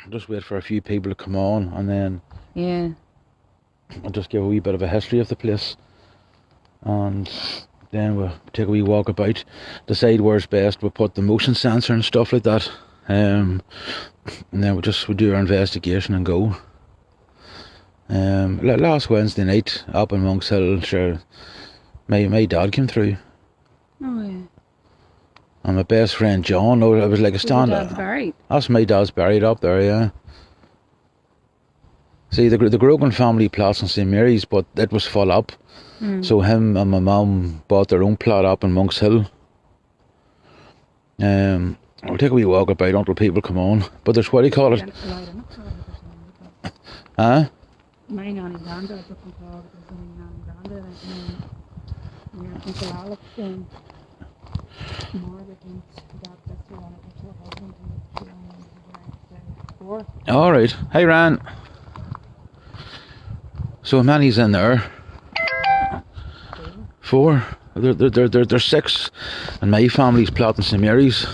just wait for a few people to come on, and then I'll just give a wee bit of a history of the place, and then we'll take a wee walk about, decide where's best. We'll put the motion sensor and stuff like that, and then we'll do our investigation and go. Last Wednesday night up in Monks Hill, sure, my dad came through. Oh yeah. And my best friend John, it was like a stand. Your dad's buried? That's my dad's buried up there, yeah. See, the Grogan family plots in St Mary's, but it was full up. So him and my mum bought their own plot up in Monks Hill. We'll take a wee walk about until people come on. But there's, what do you call it? Huh? My nanny and granddad took them to all the nanny and granddad, and your Uncle Alex and Margaret and dad sister on it, and her husband, and she only was there 4. All right. Hey, Ran. So many's in there? 4. There's 6 in my family's plot in St Mary's.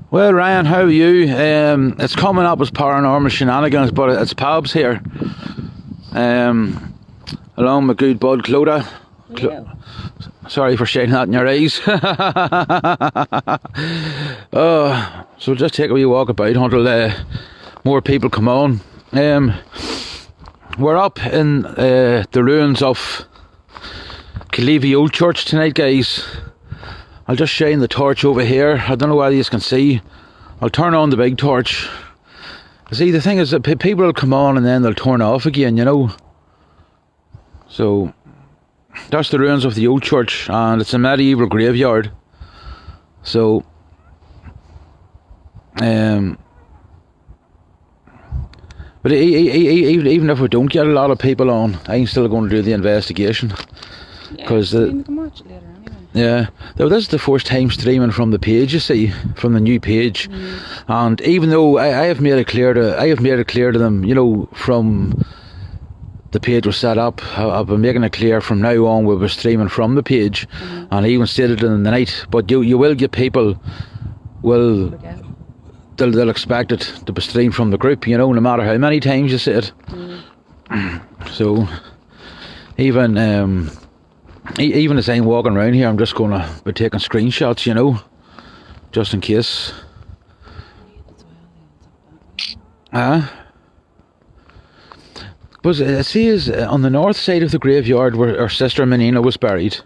Well, Ryan, how are you? It's coming up as paranormal shenanigans, but it's Pabs here. Along with good bud Clodagh. Sorry for shading that in your eyes. So just take a wee walk about until more people come on. We're up in the ruins of Killeavy Old Church tonight, guys. I'll just shine the torch over here. I don't know whether you can see. I'll turn on the big torch. See, the thing is that people will come on and then they'll turn off again, you know. So that's the ruins of the old church, and it's a medieval graveyard. So but even if we don't get a lot of people on, I'm still going to do the investigation. Because yeah, this is the first time streaming from the page, you see, from the new page. And even though I have made it clear to them, you know, from the page was set up, I've been making it clear from now on we'll be streaming from the page, and I even stated it in the night. But you will get people they'll expect it to be streamed from the group, you know, no matter how many times you say it. So even as I'm walking around here, I'm just going to be taking screenshots, you know, just in case. But it says on the north side of the graveyard where our sister Monnina was buried.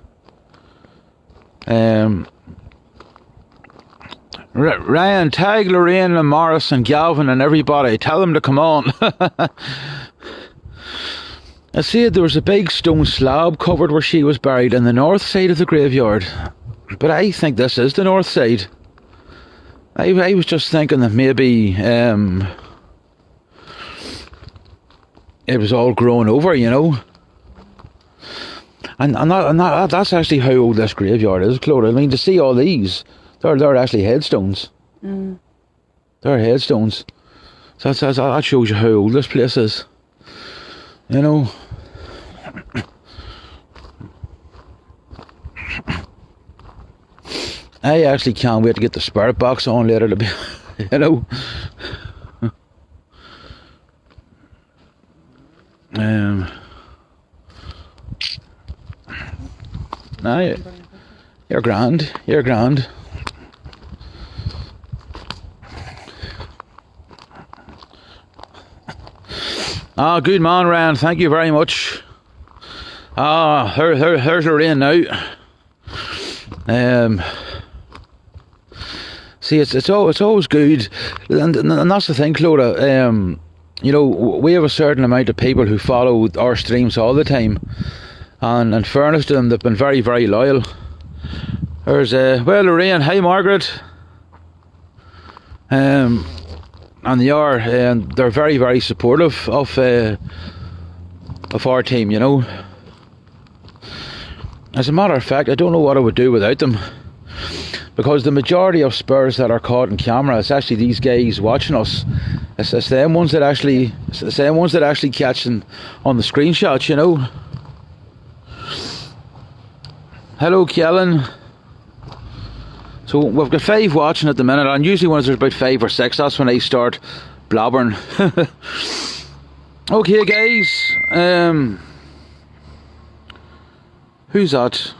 Ryan, tag Lorraine and Morris and Galvin and everybody. Tell them to come on. I said there was a big stone slab covered where she was buried in the north side of the graveyard. But I think this is the north side. I was just thinking that maybe it was all grown over, you know. And that's actually how old this graveyard is, Clodagh. I mean, to see all these, they're actually headstones. They're headstones. So that shows you how old this place is. You know. I actually can't wait to get the spirit box on later to be, you know. No, you're grand. You're grand. Good man, Ryan. Thank you very much. Here's Lorraine now. See, it's always good, and that's the thing, Clodagh. You know, we have a certain amount of people who follow our streams all the time, and in fairness to them, they've been very, very loyal. There's well, Lorraine, hi Margaret. And they are, and they're very, very supportive of our team, you know. As a matter of fact, I don't know what I would do without them, because the majority of spurs that are caught in camera, it's actually these guys watching us. It's them ones that actually catch them on the screenshots, you know. Hello, Kellen. So we've got 5 watching at the minute, and usually when there's about 5 or 6, that's when I start blabbering. Okay, guys. Who's that?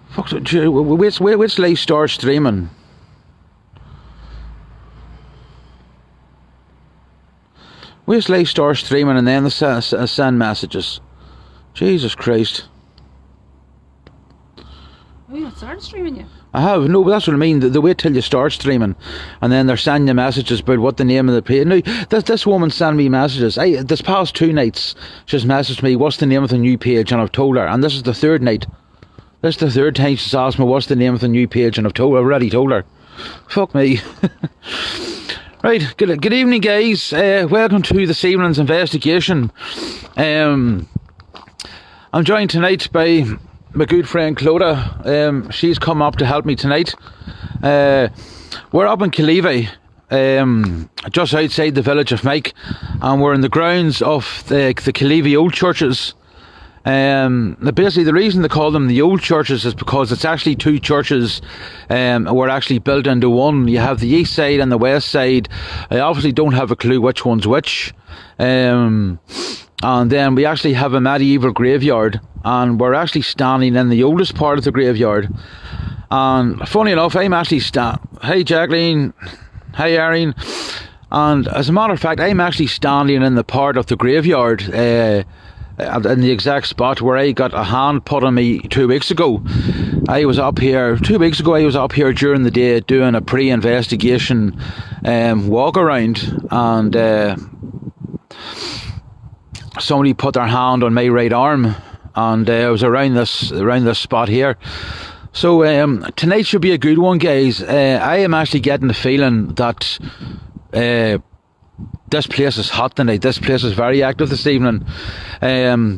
Fuck, which lay start streaming? Which lay start streaming and then the send messages? Jesus Christ. Oh, you not started streaming yet? I have, no, but that's what I mean. They wait till you start streaming and then they're sending you messages about what the name of the page. Now, this woman sent me messages. This past 2 nights, she's messaged me, what's the name of the new page? And I've told her. And this is the 3rd night. This is the 3rd time she's asked me, what's the name of the new page? And I've already told her. Fuck me. Right, good evening, guys. Welcome to this evening's investigation. I'm joined tonight by my good friend Clodagh. She's come up to help me tonight. We're up in Killeavy, just outside the village of Mike, and we're in the grounds of the Killeavy Old Churches. Basically, the reason they call them the Old Churches is because it's actually 2 churches were actually built into one. You have the east side and the west side. I obviously don't have a clue which one's which. And then we actually have a medieval graveyard, and we're actually standing in the oldest part of the graveyard. And funny enough, I'm actually Hey Jacqueline, hey Erin. And as a matter of fact, I'm actually standing in the part of the graveyard in the exact spot where I got a hand put on me 2 weeks ago. I was up here 2 weeks ago. I was up here during the day doing a pre-investigation walk around, and somebody put their hand on my right arm, and I was around this spot here. So tonight should be a good one, guys. I am actually getting the feeling that this place is hot tonight. This place is very active this evening.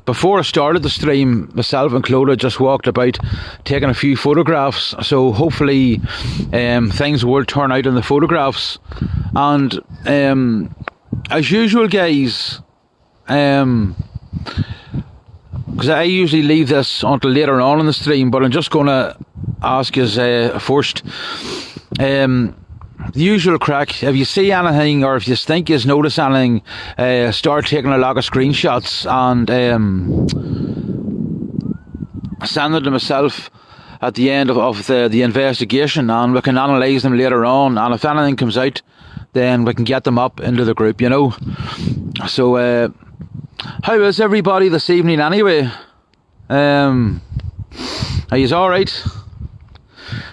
Before I started the stream, myself and Clodagh just walked about taking a few photographs, so hopefully things will turn out in the photographs. And as usual, guys, because I usually leave this until later on in the stream, but I'm just going to ask you first, the usual crack. If you see anything, or if you think you notice anything, start taking a lot of screenshots and send them to myself at the end of the investigation, and we can analyse them later on, and if anything comes out, then we can get them up into the group, you know. So how is everybody this evening anyway? Are you alright?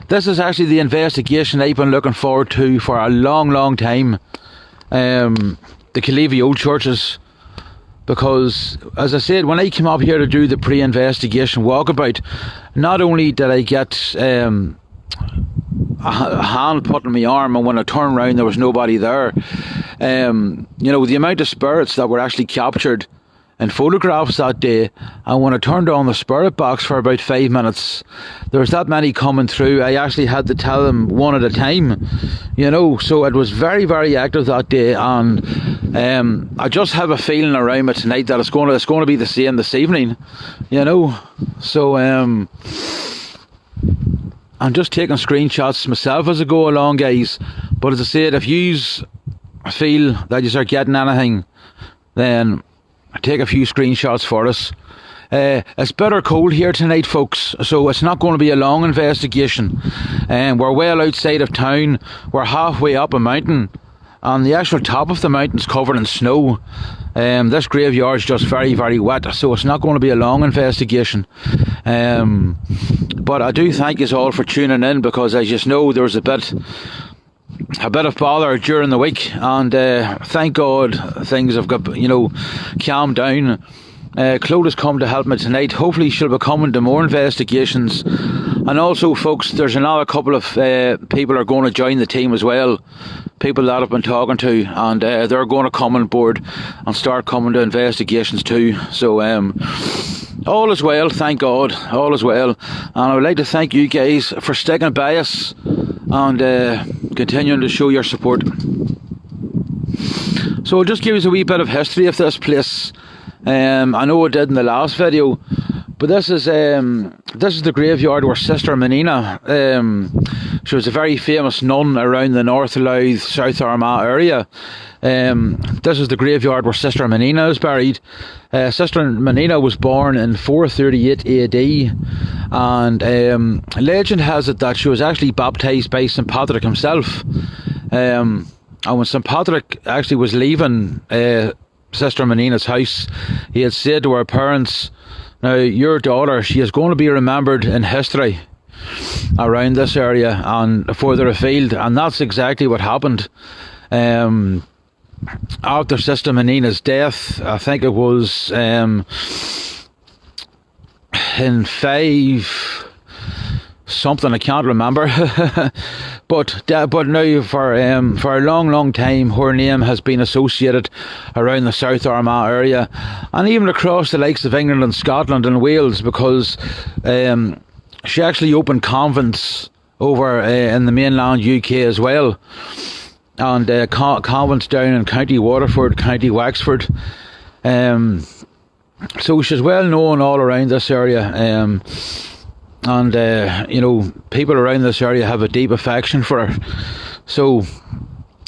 This is actually the investigation I've been looking forward to for a long time. The Killeavy Old Churches. Because, as I said, when I came up here to do the pre-investigation walkabout, not only did I get a hand put on my arm, and when I turned around there was nobody there. You know, the amount of spirits that were actually captured in photographs that day, and when I turned on the spirit box for about 5 minutes, there was that many coming through. I actually had to tell them one at a time, you know. So it was very active that day, and I just have a feeling around me tonight that it's going to be the same this evening, you know. So I'm just taking screenshots myself as I go along, guys. But as I said, if you feel that you are getting anything, then take a few screenshots for us. It's bitter cold here tonight, folks, so it's not going to be a long investigation. We're well outside of town. We're halfway up a mountain, and the actual top of the mountain's covered in snow. This graveyard's just very wet, so it's not going to be a long investigation. But I do thank you all for tuning in, because as you know, there was a bit of bother during the week, and thank God things have got, you know, calmed down. Clodagh's come to help me tonight. Hopefully she'll be coming to more investigations, and also, folks, there's another couple of people are going to join the team as well, people that I've been talking to, and they're going to come on board and start coming to investigations too. So all is well, thank God, all is well. And I would like to thank you guys for sticking by us and continuing to show your support. So I'll just give you a wee bit of history of this place. I know I did in the last video, But this is the graveyard where Sister Monnina, she was a very famous nun around the North Louth, South Armagh area. This is the graveyard where Sister Monnina is buried. Sister Monnina was born in 438 AD, and legend has it that she was actually baptised by St Patrick himself. And when St Patrick actually was leaving Sister Monnina's house, he had said to her parents, "Now, your daughter, she is going to be remembered in history around this area and further afield." And that's exactly what happened. After Sister Monnina's death, I think it was in 5 something, I can't remember. but now for a long time, her name has been associated around the South Armagh area, and even across the likes of England and Scotland and Wales, because she actually opened convents over in the mainland UK as well, and convents down in County Waterford, County Wexford. So she's well known all around this area. And people around this area have a deep affection for her. So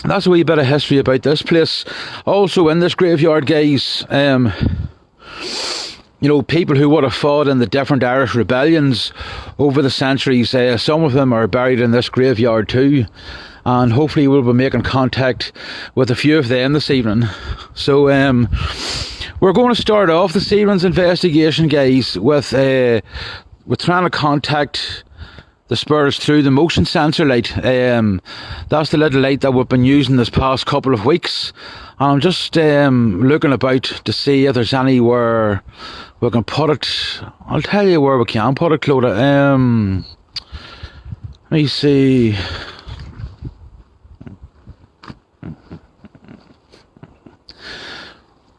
that's a wee bit of history about this place. Also in this graveyard, guys, people who would have fought in the different Irish rebellions over the centuries, some of them are buried in this graveyard too. And hopefully we'll be making contact with a few of them this evening. So we're going to start off this evening's investigation, guys, with trying to contact the spirits through the motion sensor light. That's the little light that we've been using this past couple of weeks. And I'm just looking about to see if there's anywhere we can put it. I'll tell you where we can put it, Clodagh. Let me see.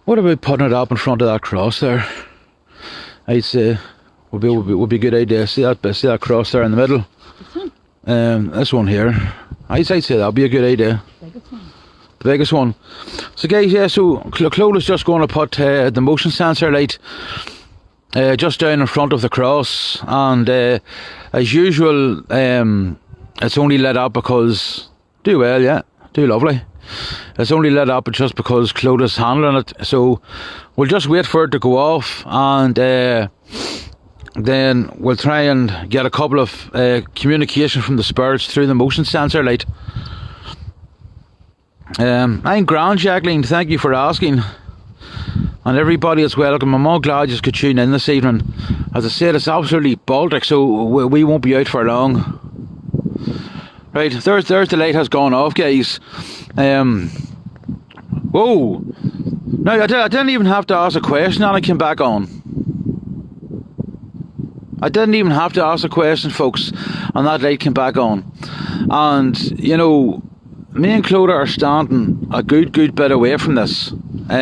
What about putting it up in front of that cross there? I'd say would be a good idea. See that cross there in the middle? This one here. I'd say that'd be a good idea. The biggest one. So guys, yeah, so Clodagh's just going to put the motion sensor light just down in front of the cross, and as usual, it's only lit up because do lovely. It's only lit up just because Clodagh's handling it. So we'll just wait for it to go off, and then we'll try and get a couple of communication from the spirits through the motion sensor light. I'm grand, Jacqueline, thank you for asking, and everybody is welcome. I'm all glad you could tune in this evening. As I said, it's absolutely Baltic, so we won't be out for long. Right, there's the light has gone off, guys. Whoa! No, I didn't even have to ask a question and it came back on. I didn't even have to ask a question, folks, and that light came back on. And, me and Clodagh are standing a good bit away from this. We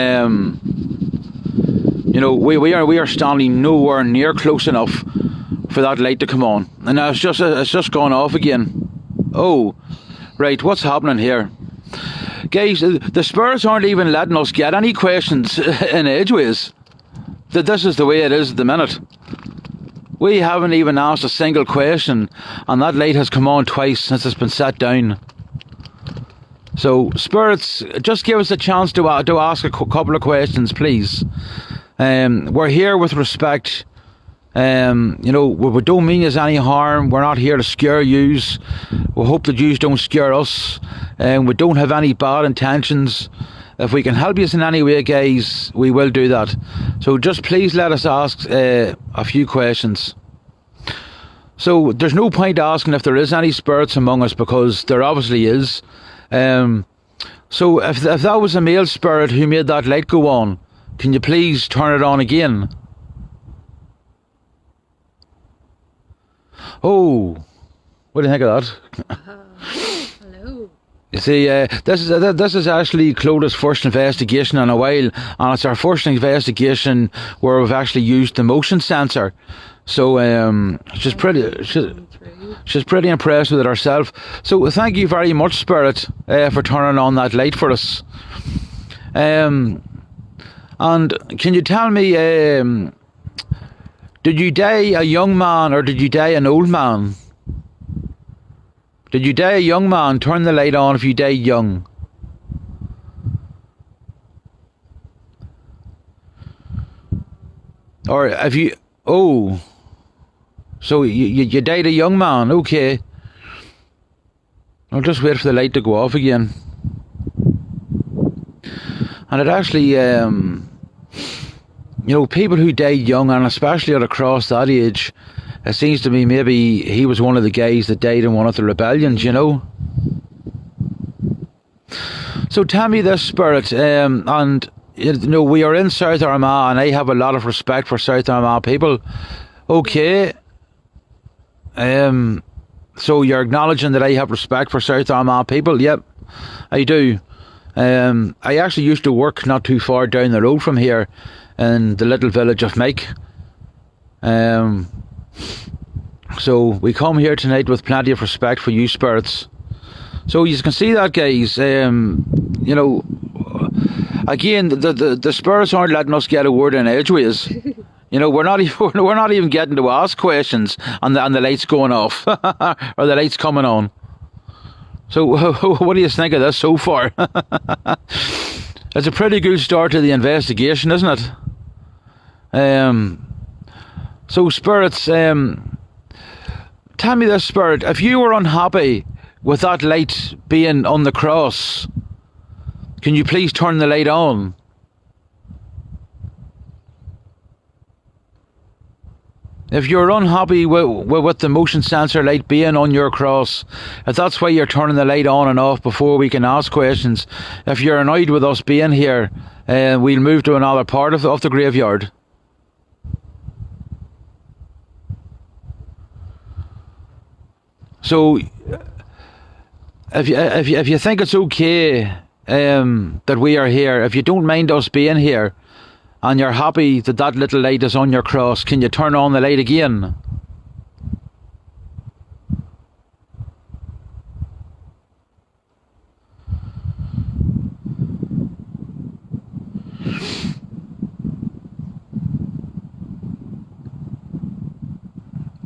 are standing nowhere near close enough for that light to come on. And now it's just gone off again. Oh, right, what's happening here? Guys, the spirits aren't even letting us get any questions in edgeways. This is the way it is at the minute. We haven't even asked a single question, and that light has come on twice since it's been set down. So, spirits, just give us a chance to ask a couple of questions, please. We're here with respect. We don't mean us any harm. We're not here to scare yous. We hope that yous don't scare us. We don't have any bad intentions. If we can help you in any way, guys, we will do that. So just please let us ask a few questions. So there's no point asking if there is any spirits among us, because there obviously is. So if that was a male spirit who made that light go on, can you please turn it on again? Oh, what do you think of that? Hello. You see, this is actually Clodagh's first investigation in a while, and it's our first investigation where we've actually used the motion sensor. So she's pretty impressed with it herself. So thank you very much, Spirit, for turning on that light for us. And can you tell me, Did you die a young man or did you die an old man? Did you die a young man? Turn the light on if you died young. Or if you... Oh. So you died a young man. Okay. I'll just wait for the light to go off again. And it actually... you know, people who died young, and especially at across that age, it seems to me maybe he was one of the guys that died in one of the rebellions, you know. So tell me this, Spirit, and you know, we are in South Armagh, and I have a lot of respect for South Armagh people. Okay. So you're acknowledging that I have respect for South Armagh people? Yep, I do. I actually used to work not too far down the road from here in the little village of Mike. So we come here tonight with plenty of respect for you, spirits. So you can see that, guys. You know, again, the spirits aren't letting us get a word in edgeways. You know, we're not even getting to ask questions, and the lights going off or the lights coming on. So what do you think of this so far? It's a pretty good start to the investigation, isn't it? So spirits, tell me this, Spirit, if you were unhappy with that light being on the cross, can you please turn the light on? If you're unhappy with the motion sensor light being on your cross, if that's why you're turning the light on and off before we can ask questions, if you're annoyed with us being here, we'll move to another part of the graveyard. So, if you think it's okay that we are here, if you don't mind us being here, and you're happy that that little light is on your cross, can you turn on the light again?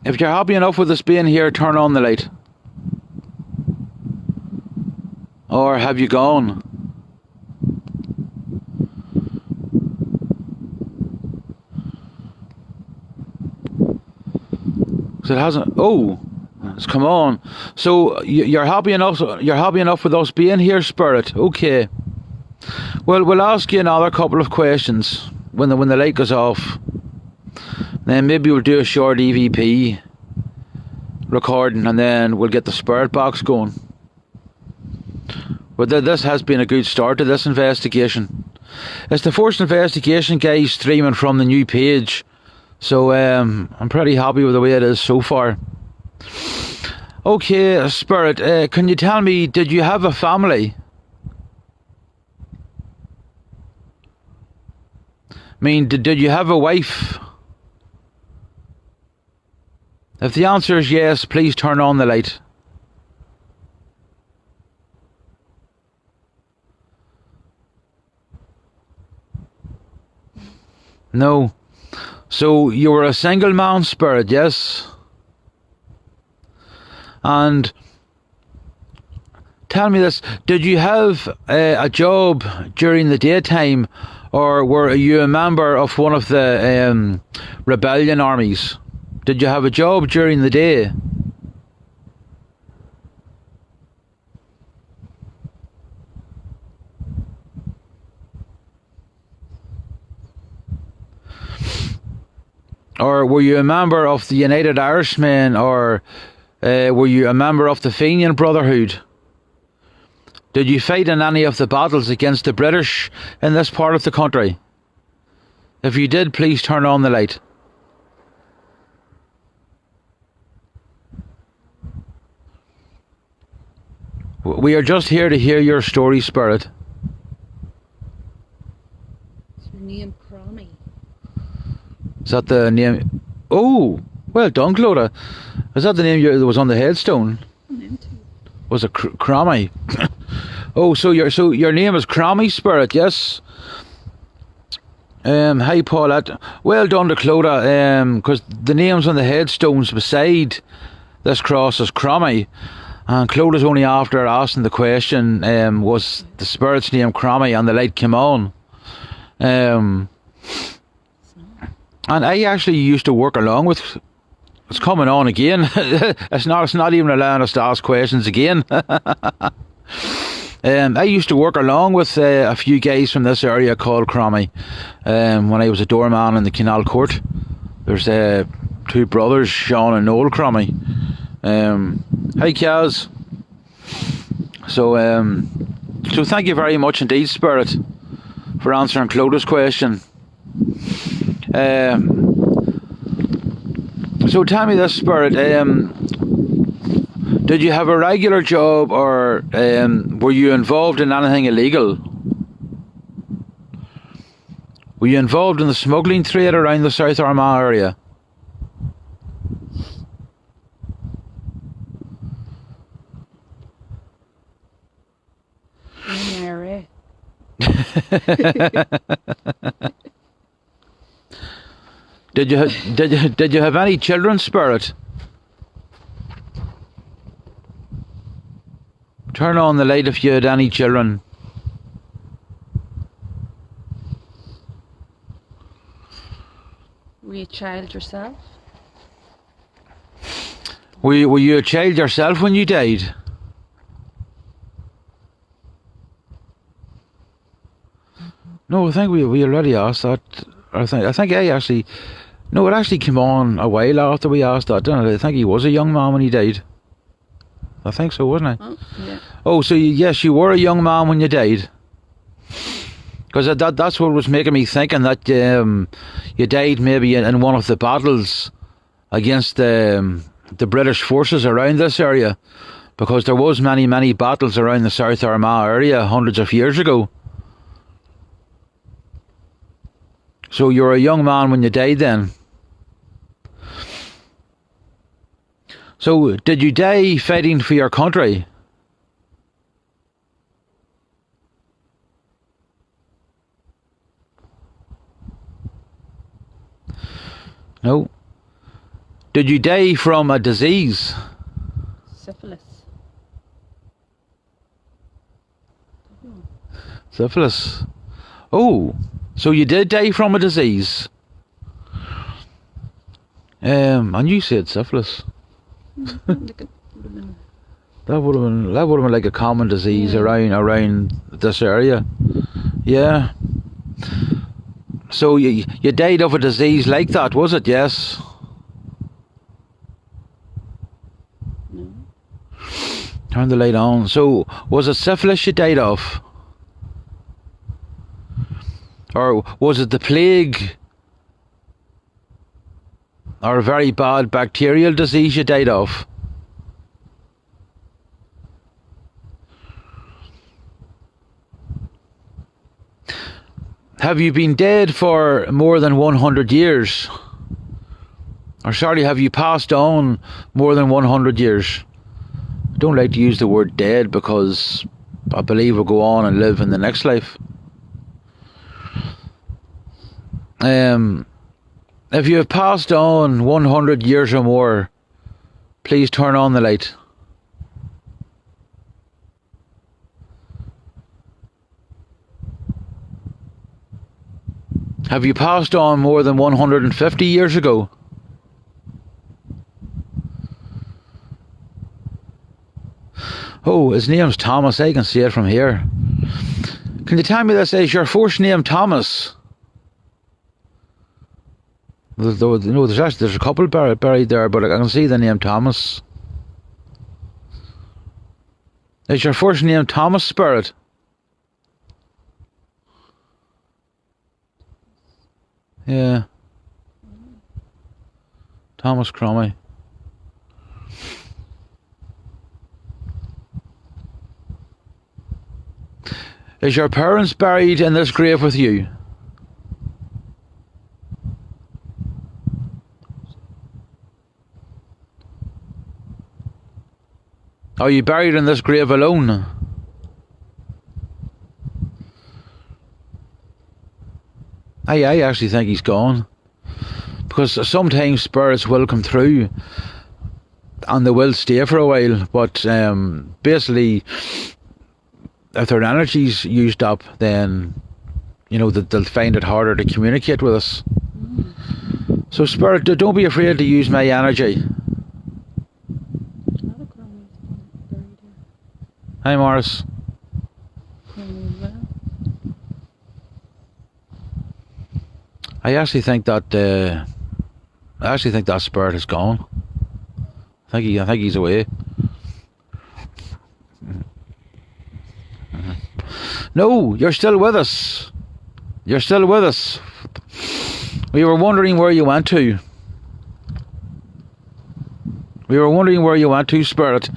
If you're happy enough with us being here, turn on the light. Or have you gone? It hasn't. Oh, it's come on. So you're happy enough. You're happy enough with us being here, Spirit. Okay. Well, we'll ask you another couple of questions when the light goes off. Then maybe we'll do a short EVP recording, and then we'll get the spirit box going. But this has been a good start to this investigation. It's the first investigation, guys, streaming from the new page. So I'm pretty happy with the way it is so far. Okay, Spirit, can you tell me, did you have a family? I mean, did you have a wife? If the answer is yes, please turn on the light. No. So you were a single man, Spirit, yes? And tell me this, did you have a job during the daytime, or were you a member of one of the rebellion armies? Did you have a job during the day? Or were you a member of the United Irishmen, or were you a member of the Fenian Brotherhood? Did you fight in any of the battles against the British in this part of the country? If you did, please turn on the light. We are just here to hear your story, Spirit. It's your name, Cromie. Is that the name? Oh, well done, Clodagh. Is that the name that was on the headstone? Was it Cromie? Oh, so your name is Cromie, Spirit, yes? Hi Paulette. Well done to Clodagh, because the names on the headstones beside this cross is Cromie, and Clodagh's only after asking the question, was the spirit's name Cromie, and the light came on. And I actually used to work along with. It's coming on again. It's not even allowing us to ask questions again. I used to work along with a few guys from this area called Cromie, when I was a doorman in the Canal Court. There's two brothers, Sean and Noel Cromie. Hi Kaz. So thank you very much indeed, Spirit, for answering Clodagh's question. So tell me this, Spirit, did you have a regular job, or were you involved in anything illegal? Were you involved in the smuggling trade around the South Armagh area? Yeah, Did you have any children, Spirit? Turn on the light if you had any children. Were you a child yourself? Were you a child yourself when you died? No, I think we already asked that. I think I actually. No, it actually came on a while after we asked that, didn't it? I think he was a young man when he died. I think so, wasn't he? Oh, yeah. Oh, so yes, you were a young man when you died. Because that's what was making me thinking that you died maybe in one of the battles against the British forces around this area. Because there was many battles around the South Armagh area hundreds of years ago. So you were a young man when you died then. So did you die fighting for your country? No. Did you die from a disease? Syphilis. Syphilis. Oh, so you did die from a disease. And you said syphilis. That would have been like a common disease around this area. Yeah. So you died of a disease like that, was it? Yes. No. Turn the light on. So was it syphilis you died of? Or was it the plague? Or a very bad bacterial disease you died of? Have you been dead for more than 100 years? Or sorry, have you passed on more than 100 years? I don't like to use the word dead because I believe we'll go on and live in the next life. If you have passed on 100 years or more, please turn on the light. Have you passed on more than 150 years ago? Oh, his name's Thomas. I can see it from here. Can you tell me this? Is your first name Thomas? No, there's a couple buried there, but I can see the name Thomas. Is your first name Thomas, Spirit? Yeah. Thomas Cromie. Is your parents buried in this grave with you? Are you buried in this grave alone? I actually think he's gone. Because sometimes spirits will come through and they will stay for a while, but basically if their energy's used up, then they'll find it harder to communicate with us. So spirit, don't be afraid to use my energy. Hi Morris. I actually think that spirit is gone. I think he's away. No, you're still with us. You're still with us. We were wondering where you went to. We were wondering where you went to, spirit.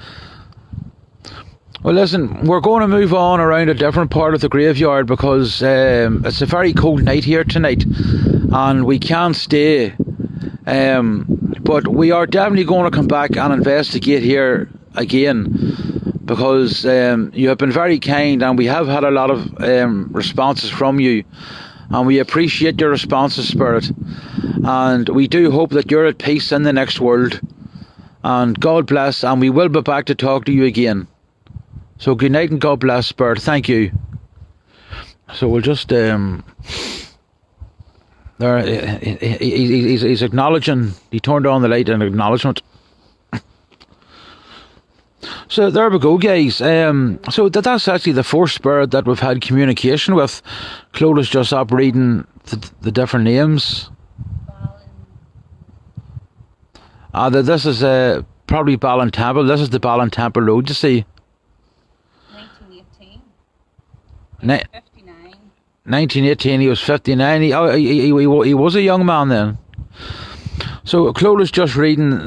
Well, listen, we're going to move on around a different part of the graveyard because it's a very cold night here tonight and we can't stay. But we are definitely going to come back and investigate here again because you have been very kind and we have had a lot of responses from you and we appreciate your responses, spirit. And we do hope that you're at peace in the next world. And God bless, and we will be back to talk to you again. So good night and God bless, spirit. Thank you. So we'll just there. He's acknowledging. He turned on the light in acknowledgement. So there we go, guys. So that's actually the fourth spirit that we've had communication with. Claudia's just up reading the different names. This is probably Ballintemple. This is the Ballintemple Road, you see. 1918. 59. 1918, he was 59. He was a young man then. So Claudia's just reading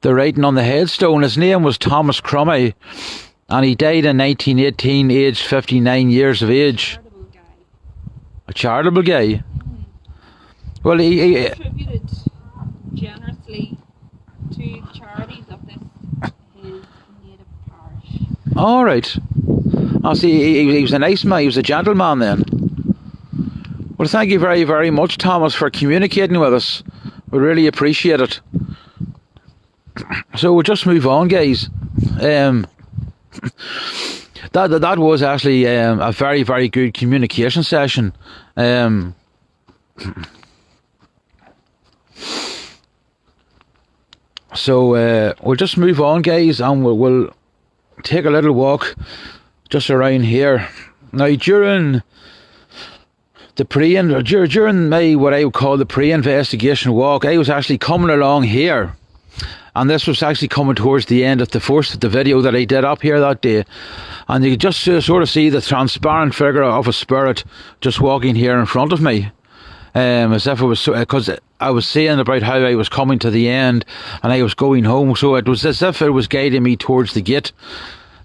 the writing on the headstone. His name was Thomas Crummy, and he died in 1918, aged 59 years of age. A charitable guy. Well, he contributed generously to charities of his native parish. All right. I see. He was a nice man. He was a gentleman then. Well, thank you very, very much, Thomas, for communicating with us. We really appreciate it. So we'll just move on, guys. That was actually a very, very good communication session. So we'll just move on, guys, and we'll take a little walk just around here. Now, during my what I would call the pre-investigation walk, I was actually coming along here. And this was actually coming towards the end of the video that I did up here that day. And you could just sort of see the transparent figure of a spirit just walking here in front of me. As if it was, because I was saying about how I was coming to the end and I was going home. So it was as if it was guiding me towards the gate.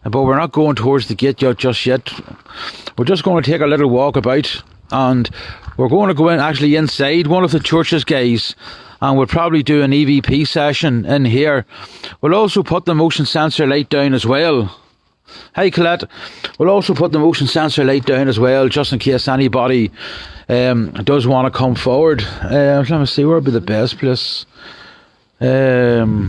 But we're not going towards the gate just yet. We're just going to take a little walk about. And we're going to go in actually inside one of the churches, guys. And we'll probably do an EVP session in here. We'll also put the motion sensor light down as well. Hi Colette. We'll also put the motion sensor light down as well, just in case anybody does want to come forward. Let me see, where would be the best place? The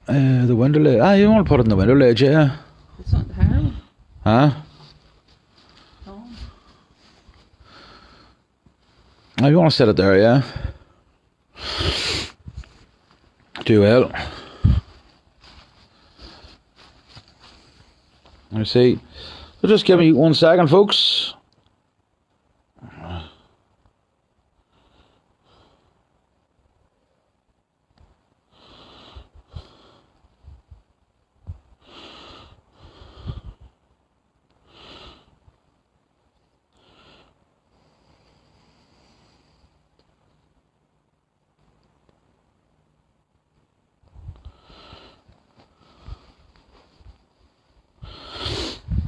window ledge. You want to put it in the window ledge, yeah. It's not there. Huh? Oh, you want to set it there, yeah? Do well. Let me see. So just give me 1 second, folks.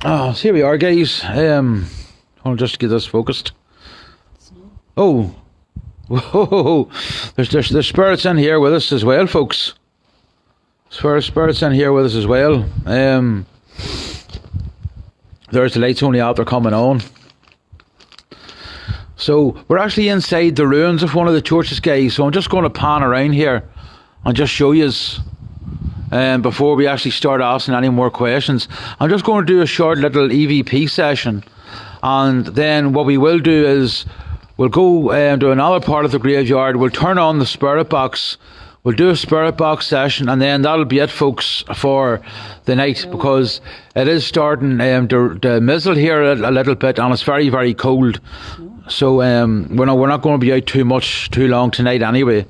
Oh, so here we are, guys. I'll just get this focused. Oh, whoa! There's spirits in here with us as well, folks. Spirits in here with us as well. There's the lights only after coming on. So we're actually inside the ruins of one of the churches, guys. So I'm just going to pan around here and just show you before we actually start asking any more questions. I'm just going to do a short little EVP session, and then what we will do is we'll go to another part of the graveyard. We'll turn on the spirit box. We'll do a spirit box session, and then that'll be it, folks, for the night, because it is starting to mizzle here a little bit, and it's very, very cold. So we're not going to be out too long tonight anyway.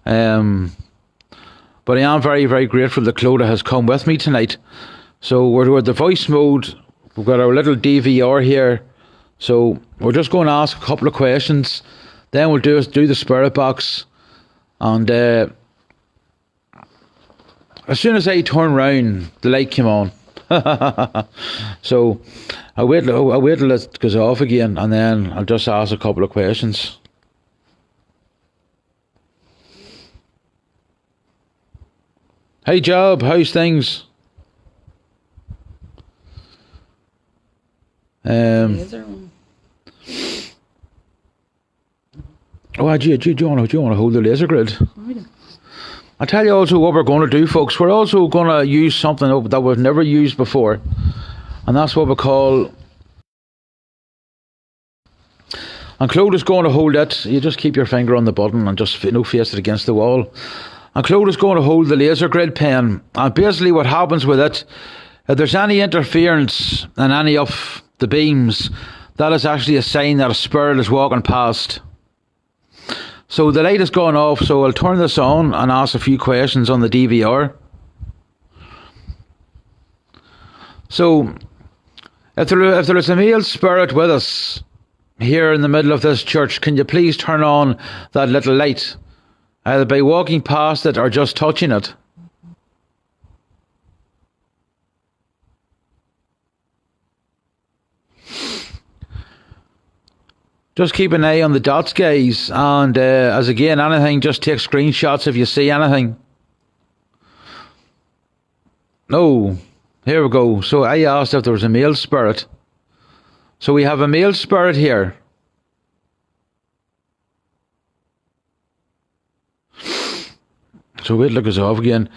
But I am very, very grateful that Clodagh has come with me tonight. So we're at the voice mode. We've got our little DVR here. So we're just going to ask a couple of questions. Then we'll do the spirit box. And as soon as I turn round, the light came on. So I'll wait till it goes off again, and then I'll just ask a couple of questions. Hey Job, how's things? Oh, do you want to hold the laser grid? I'll tell you also what we're going to do, folks. We're also going to use something that we've never used before, and that's what we call... And Clodagh's going to hold it. You just keep your finger on the button and just face it against the wall. And Clodagh's going to hold the laser grid pen. And basically what happens with it, if there's any interference in any of the beams, that is actually a sign that a spirit is walking past. So the light has gone off, so I'll turn this on and ask a few questions on the DVR. So, if there is a male spirit with us here in the middle of this church, can you please turn on that little light, either by walking past it or just touching it? Just keep an eye on the dots, guys, and as again, anything, just take screenshots if you see anything. No, here we go. So I asked if there was a male spirit. So we have a male spirit here. So wait till it goes off again.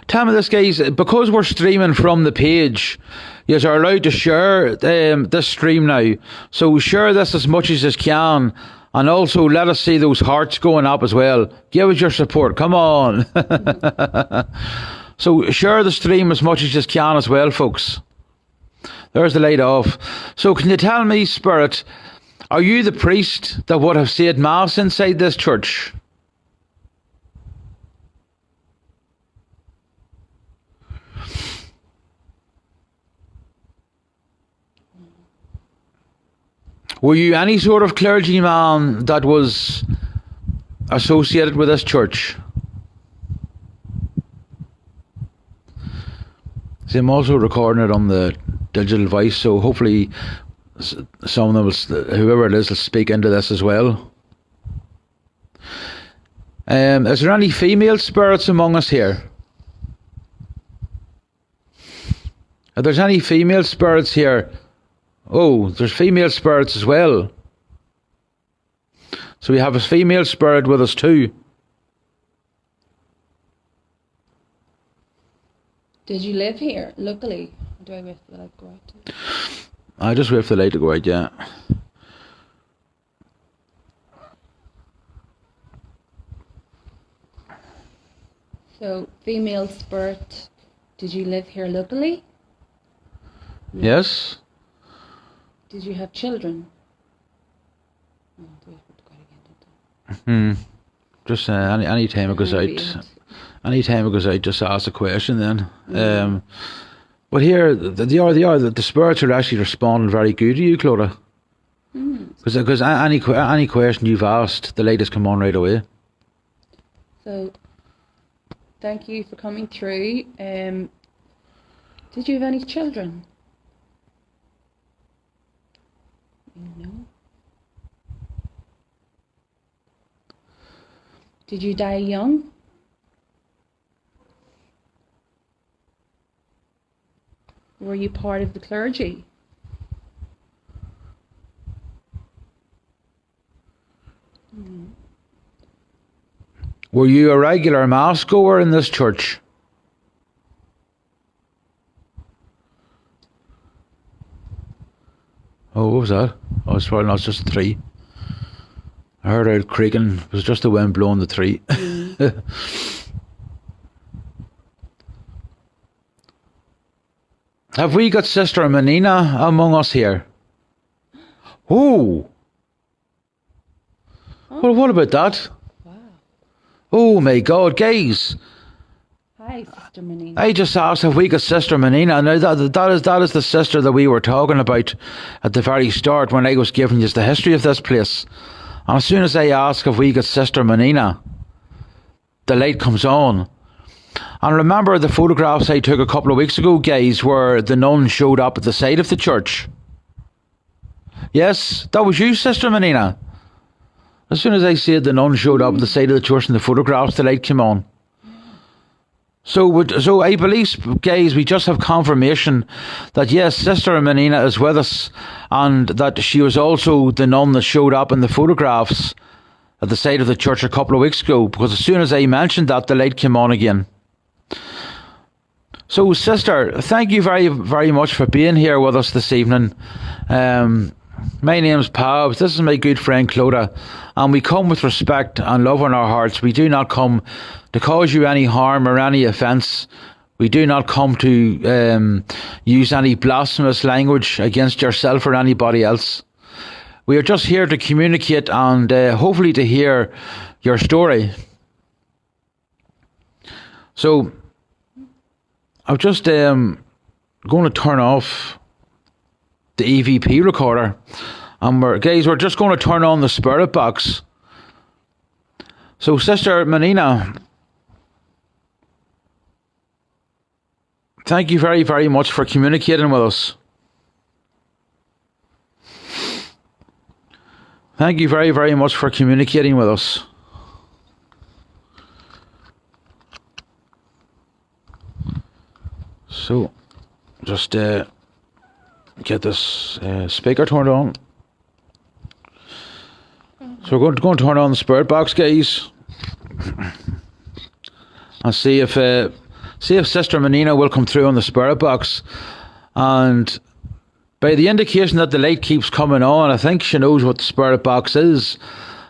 Tell me this, guys, because we're streaming from the page, you are allowed to share this stream now. So share this as much as you can, and also let us see those hearts going up as well. Give us your support, come on. So share the stream as much as you can as well, folks. There's the light off. So can you tell me, Spirit, are you the priest that would have said Mass inside this church? Were you any sort of clergyman that was associated with this church? See, I'm also recording it on the digital voice, so hopefully some of them, whoever it is, will speak into this as well. Is there any female spirits among us here? If there's any female spirits here, oh, there's female spirits as well. So we have a female spirit with us too. Did you live here locally? Or do I wait for the light to go out? I just wait for the light to go out, yeah. So, female spirit, did you live here locally? Yes. Did you have children? Just any time it goes out. Any time it goes out, just ask a question then. But here, the spirits are actually responding very good to you, Clodagh. Because any question you've asked, the light has come on right away. So, thank you for coming through. Did you have any children? No. Did you die young? Were you part of the clergy? Were you a regular mass goer in this church? Oh, what was that? Oh, it's probably not just a tree. I heard it creaking. It was just the wind blowing the tree. Have we got Sister Monnina among us here? Oh. Well, what about that? Wow. Oh my God, guys. Hi, Sister Monnina. I just asked, have we got Sister Monnina? Now that is the sister that we were talking about at the very start when I was giving you the history of this place. And as soon as I ask if we got Sister Monnina, the light comes on. And remember the photographs I took a couple of weeks ago, guys, where the nun showed up at the side of the church? Yes, that was you, Sister Monnina. As soon as I said the nun showed up at the side of the church in the photographs, the light came on. So I believe, guys, we just have confirmation that yes, Sister Monnina is with us, and that she was also the nun that showed up in the photographs at the side of the church a couple of weeks ago, because as soon as I mentioned that, the light came on again. So, Sister, thank you very, very much for being here with us this evening. My name's Pabs. This is my good friend Clodagh, and we come with respect and love in our hearts. We do not come to cause you any harm or any offence. We do not come to use any blasphemous language against yourself or anybody else. We are just here to communicate and hopefully to hear your story. So, I'm just going to turn off the EVP recorder, and we're just going to turn on the spirit box. So, Sister Monnina, thank you very, very much for communicating with us. Thank you very, very much for communicating with us. So, just get this speaker turned on. So we're going to turn on the spirit box, guys, and see if Sister Monnina will come through on the spirit box. And by the indication that the light keeps coming on, I think she knows what the spirit box is,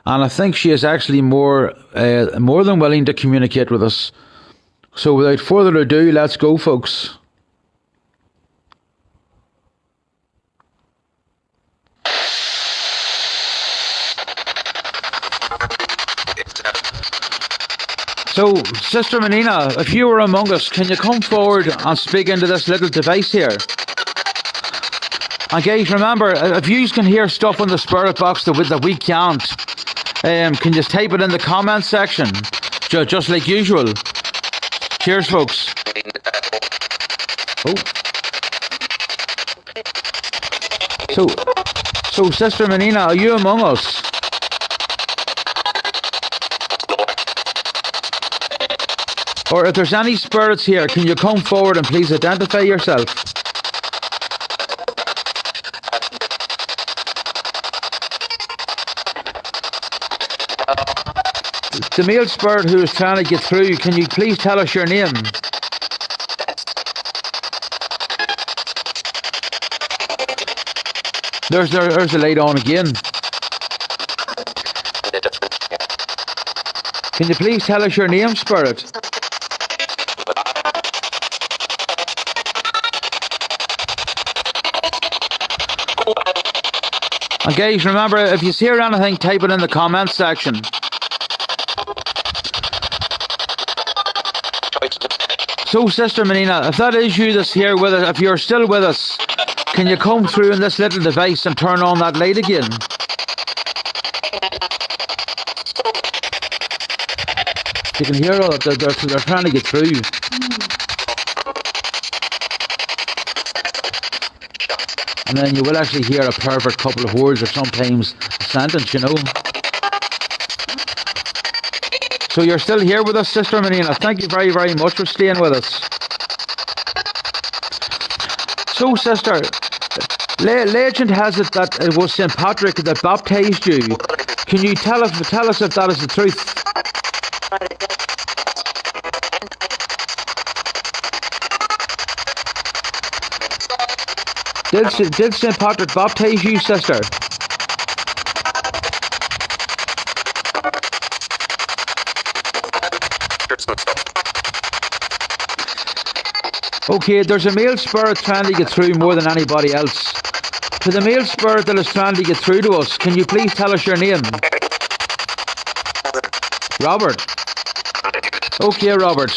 and I think she is actually more than willing to communicate with us. So without further ado, let's go, folks. So, Sister Monnina, if you were among us, can you come forward and speak into this little device here? And guys, remember, if you can hear stuff on the spirit box that we can't, can you type it in the comment section, just like usual. Cheers, folks. Oh. So, Sister Monnina, are you among us? Or if there's any spirits here, can you come forward and please identify yourself? The male spirit who is trying to get through, can you please tell us your name? There's the light on again. Can you please tell us your name, spirit? And guys, remember, if you hear anything, type it in the comments section. So, Sister Monnina, if that is you that's here with us, if you're still with us, can you come through in this little device and turn on that light again? You can hear all that, they're trying to get through. And then you will actually hear a perfect couple of words or sometimes a sentence, you know. So you're still here with us, Sister Monnina. Thank you very, very much for staying with us. So, Sister, legend has it that it was St. Patrick that baptised you. Can you tell us if that is the truth? Did St. Patrick baptise you, sister? Okay, there's a male spirit trying to get through more than anybody else. To the male spirit that is trying to get through to us, can you please tell us your name? Robert. Okay, Robert.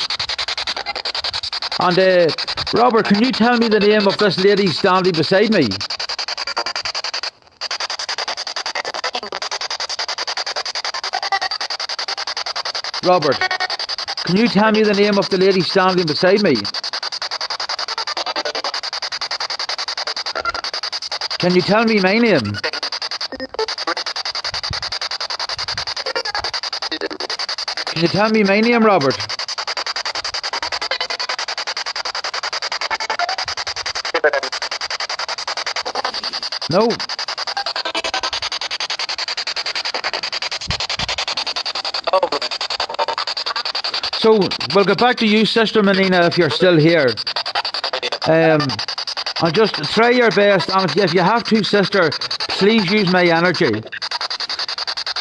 And Robert, can you tell me the name of this lady standing beside me? Robert, can you tell me the name of the lady standing beside me? Can you tell me my name? Can you tell me my name, Robert? No. So, we'll get back to you, Sister Monnina, if you're still here. And just try your best, and if you have to, sister, please use my energy.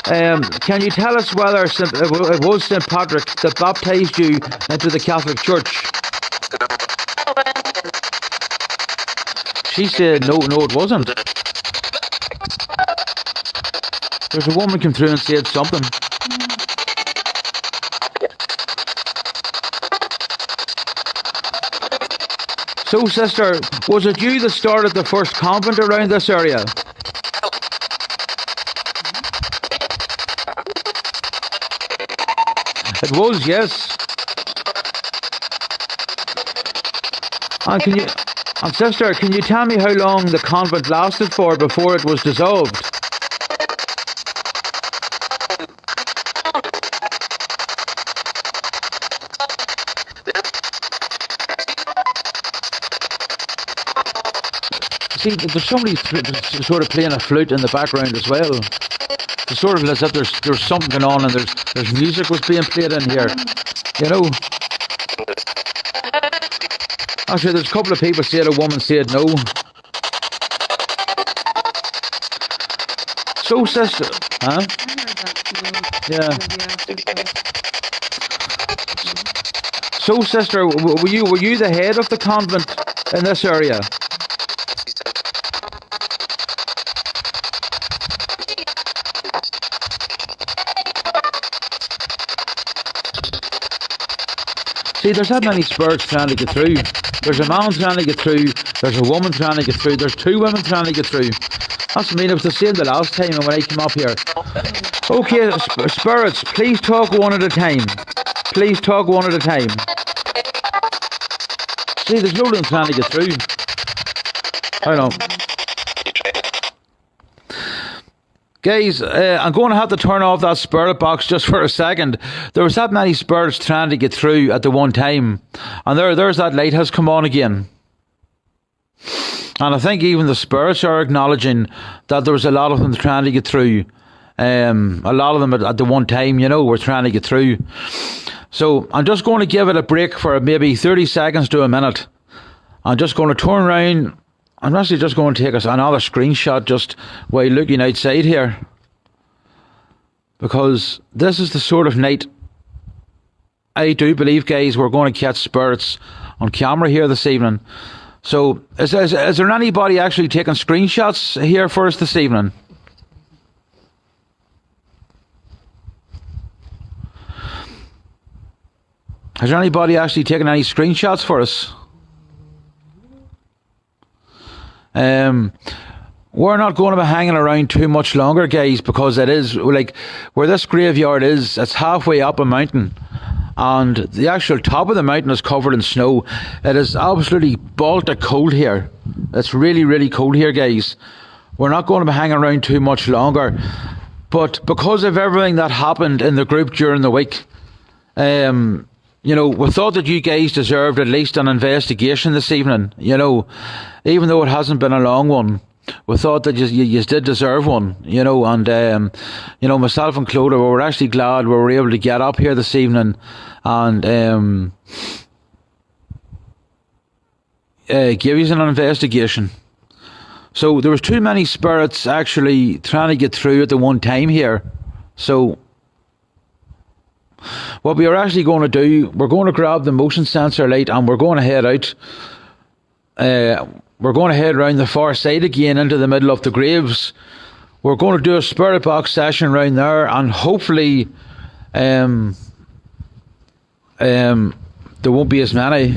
Can you tell us whether it was St. Patrick that baptised you into the Catholic Church? She said, no, it wasn't. There's a woman came through and said something. So, sister, was it you that started the first convent around this area? It was, yes. And sister, can you tell me how long the convent lasted for before it was dissolved? See, there's somebody sort of playing a flute in the background as well. It's sort of as if there's something going on and there's music was being played in here. You know? Actually, there's a couple of people said a woman said no. So, sister, huh? Yeah. So, sister, were you the head of the convent in this area? See, there's that many spirits trying to get through. There's a man trying to get through. There's a woman trying to get through. There's two women trying to get through. That's what I mean. It was the same the last time when I came up here. Okay, spirits, please talk one at a time. Please talk one at a time. See, there's no one trying to get through. I know. Guys, I'm going to have to turn off that spirit box just for a second. There was that many spirits trying to get through at the one time. And there's that light has come on again. And I think even the spirits are acknowledging that there was a lot of them trying to get through. A lot of them at the one time, you know, were trying to get through. So I'm just going to give it a break for maybe 30 seconds to a minute. I'm just going to turn around. I'm actually just going to take us another screenshot just while looking outside here. Because this is the sort of night I do believe, guys, we're going to catch spirits on camera here this evening. So, is there anybody actually taking screenshots here for us this evening? Is there anybody actually taking any screenshots for us? We're not going to be hanging around too much longer, guys, because it is, like, where this graveyard is, it's halfway up a mountain. And the actual top of the mountain is covered in snow. It is absolutely Baltic cold here. It's really, really cold here, guys. We're not going to be hanging around too much longer. But because of everything that happened in the group during the week, you know, we thought that you guys deserved at least an investigation this evening, you know, even though it hasn't been a long one. we thought that you did deserve one, you know, and you know, myself and Clodagh, we were actually glad we were able to get up here this evening and give you an investigation. So there was too many spirits actually trying to get through at the one time here. So what we are actually going to do, we're going to grab the motion sensor light and we're going to head out. We're going to head around the far side again into the middle of the graves. We're going to do a spirit box session around there, and hopefully there won't be as many.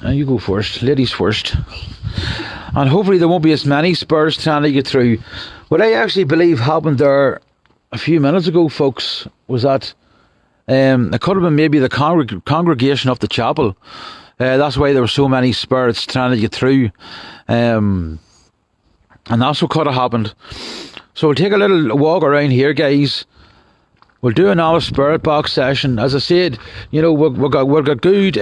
You go first, ladies first. And hopefully there won't be as many spirits trying to get through. What I actually believe happened there a few minutes ago, folks, was that it could have been maybe the congregation of the chapel. That's why there were so many spirits trying to get through. And that's what could have happened. So we'll take a little walk around here, guys. We'll do another spirit box session. As I said, you know, we've got good...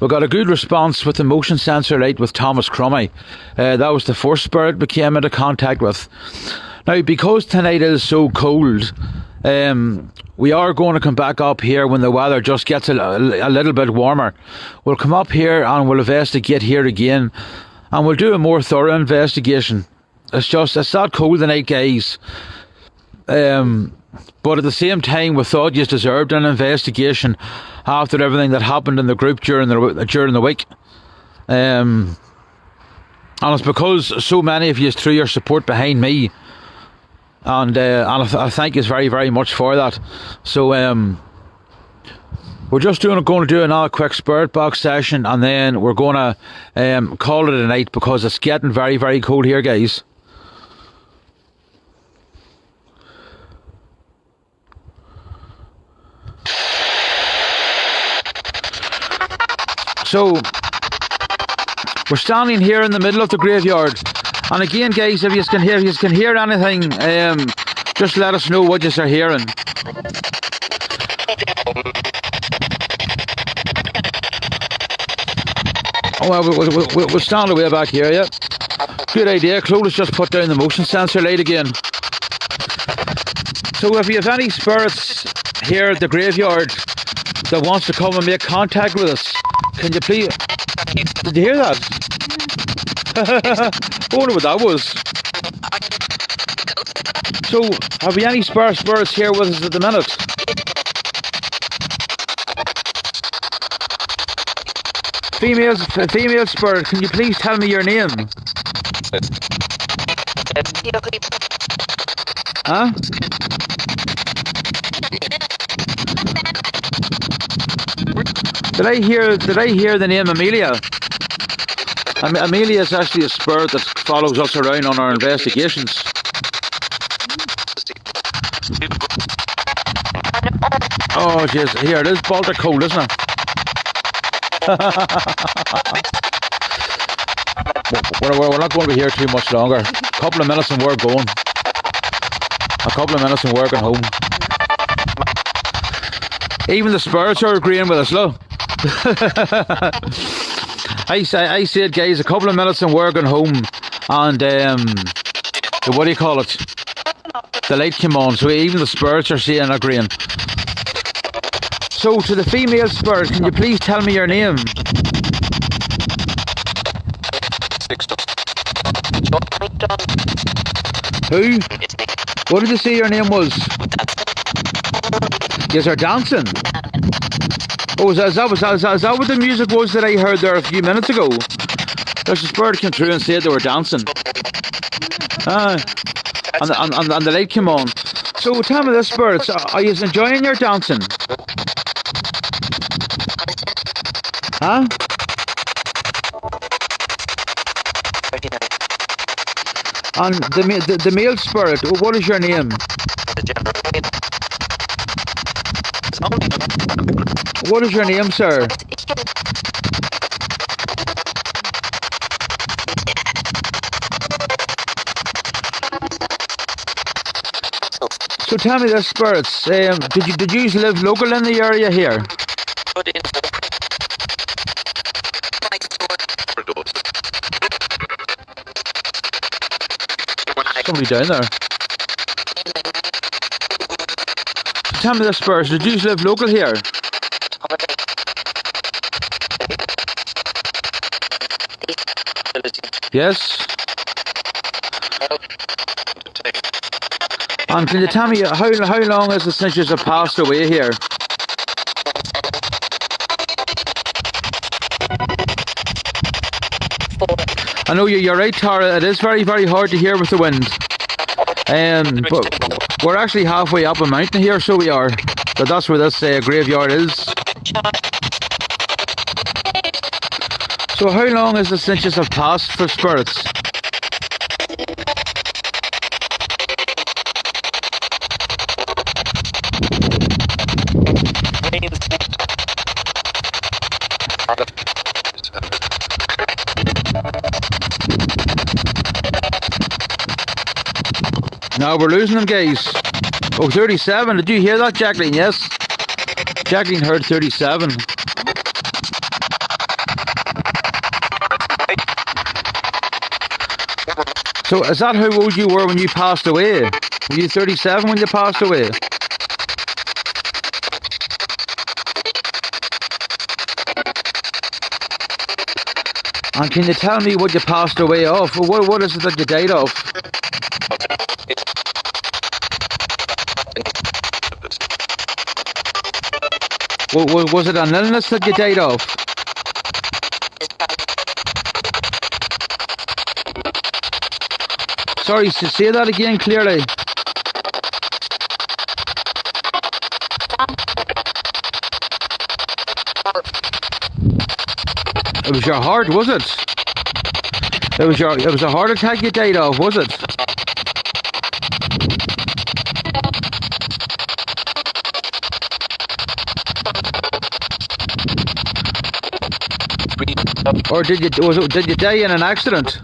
we got a good response with the motion sensor light with Thomas Crummy. That was the first spirit we came into contact with. Now, because tonight is so cold, we are going to come back up here when the weather just gets a little bit warmer. We'll come up here and we'll investigate here again, and we'll do a more thorough investigation. It's that cold tonight, guys. But at the same time, we thought you deserved an investigation after everything that happened in the group during the week. And it's because so many of you threw your support behind me. And I thank you very, very much for that. So we're just going to do another quick spirit box session, and then we're going to call it a night because it's getting very, very cold here, guys. So we're standing here in the middle of the graveyard. And again, guys, if you can hear anything, just let us know what you are hearing. Oh, well, we'll stand away back here, yeah. Good idea. Clodagh just put down the motion sensor light again. So if you have any spirits here at the graveyard that wants to come and make contact with us, can you please... Did you hear that? I wonder what that was. So, have we any spirits here with us at the minute? Female spirit, can you please tell me your name? Huh? Did I hear the name Amelia? Amelia is actually a spirit that follows us around on our investigations. Oh jeez, here it is, Baltic cold, isn't it? We're not going to be here too much longer. A couple of minutes and we're going. A couple of minutes and we're going home. Even the spirits are agreeing with us, look. I said, guys, a couple of minutes and we're going home, and what do you call it? The light came on, so even the spirits are saying agreeing. So to the female spirit, can you please tell me your name? Who? What did you say your name was? Yes, are dancing. Oh, is that what the music was that I heard there a few minutes ago? There's a spirit came through and said they were dancing. And the light came on. So tell me this, spirits, are you enjoying your dancing? Huh? And the male spirit, what is your name? What is your name, sir? So tell me this, spirits, did you live local in the area here? be down there. Tell me this, Spurs, did you live local here? Yes. And can you tell me how long is it since you have passed away here? I know you're right, Tara. It is very, very hard to hear with the wind. But we're actually halfway up a mountain here, so we are. So that's where this graveyard is. So how long is it since you have passed for spirits? Now we're losing them, guys. Oh, 37. Did you hear that, Jacqueline? Yes. Jacqueline heard 37. So is that how old you were when you passed away? Were you 37 when you passed away? And can you tell me what you passed away of? What is it that you died of? Was it an illness that you died of? Sorry, say that again clearly. It was your heart, was it? It was a heart attack you died of, was it? Or did you die in an accident?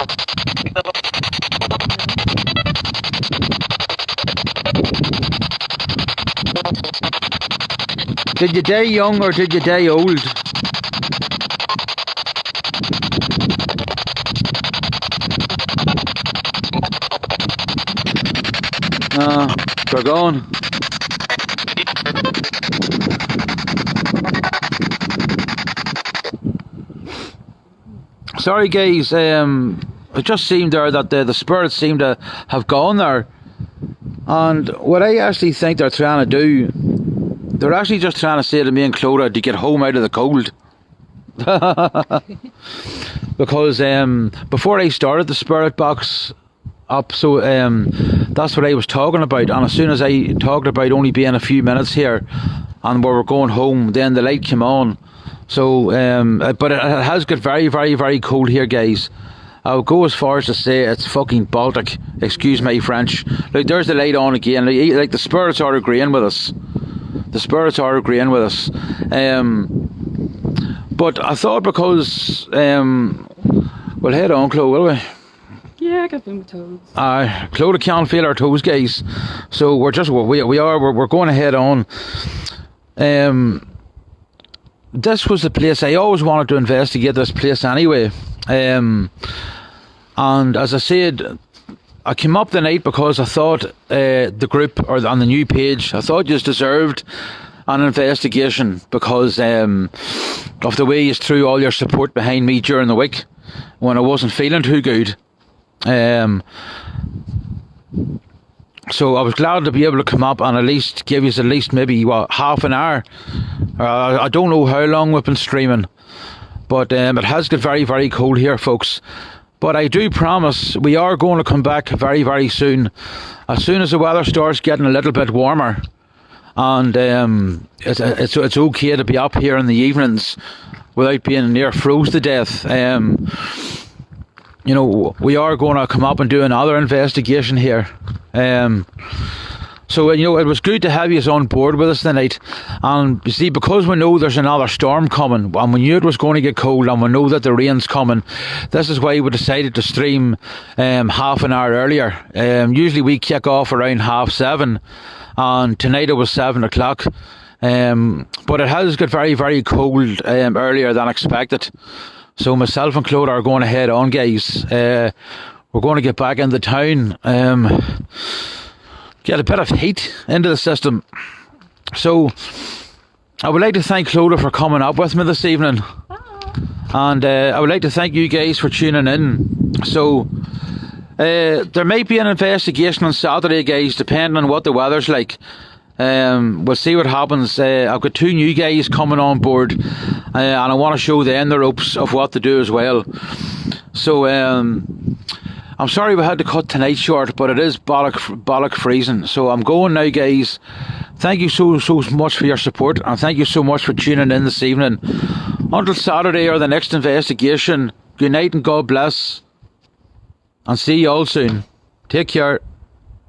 Did you die young or did you die old? They're gone. Sorry guys, it just seemed there that the spirits seem to have gone there. And what I actually think they're trying to do, they're actually just trying to say to me and Clodagh to get home out of the cold. Because before I started the spirit box up, so that's what I was talking about. And as soon as I talked about only being a few minutes here and we were going home, then the light came on. So, but it has got very, very, very cold here, guys. I'll go as far as to say it's fucking Baltic. Excuse my French. Like, there's the light on again. Like the spirits are agreeing with us. The spirits are agreeing with us. But I thought because we'll head on, Chloe, will we? Yeah, I can feel my toes. Clodagh can't feel our toes, guys. So we're going to head on. This was the place I always wanted to investigate. This place anyway. And as I said, I came up the night because I thought the group or on the new page, I thought you deserved an investigation because of the way you threw all your support behind me during the week when I wasn't feeling too good. So I was glad to be able to come up and at least give you maybe half an hour. I don't know how long we've been streaming, but it has got very, very cold here, folks. But I do promise we are going to come back very, very soon as the weather starts getting a little bit warmer. And it's okay to be up here in the evenings without being near froze to death. You know, we are going to come up and do another investigation here. So, you know, it was good to have you on board with us tonight. And you see, because we know there's another storm coming, and we knew it was going to get cold, and we know that the rain's coming, this is why we decided to stream half an hour earlier. Usually we kick off around 7:30, and tonight it was 7 o'clock. But it has got very, very cold earlier than expected. So myself and Claude are going to head on, guys. we're going to get back into town, get a bit of heat into the system. So I would like to thank Clodagh for coming up with me this evening. And I would like to thank you guys for tuning in. So there may be an investigation on Saturday, guys, depending on what the weather's like. We'll see what happens. I've got 2 new guys coming on board, and I want to show them the ropes of what to do as well. So I'm sorry we had to cut tonight short, but it is bollock freezing. So I'm going now, guys. Thank you so much for your support, and thank you so much for tuning in this evening. Until Saturday or the next investigation, good night and God bless, and see you all soon. Take care.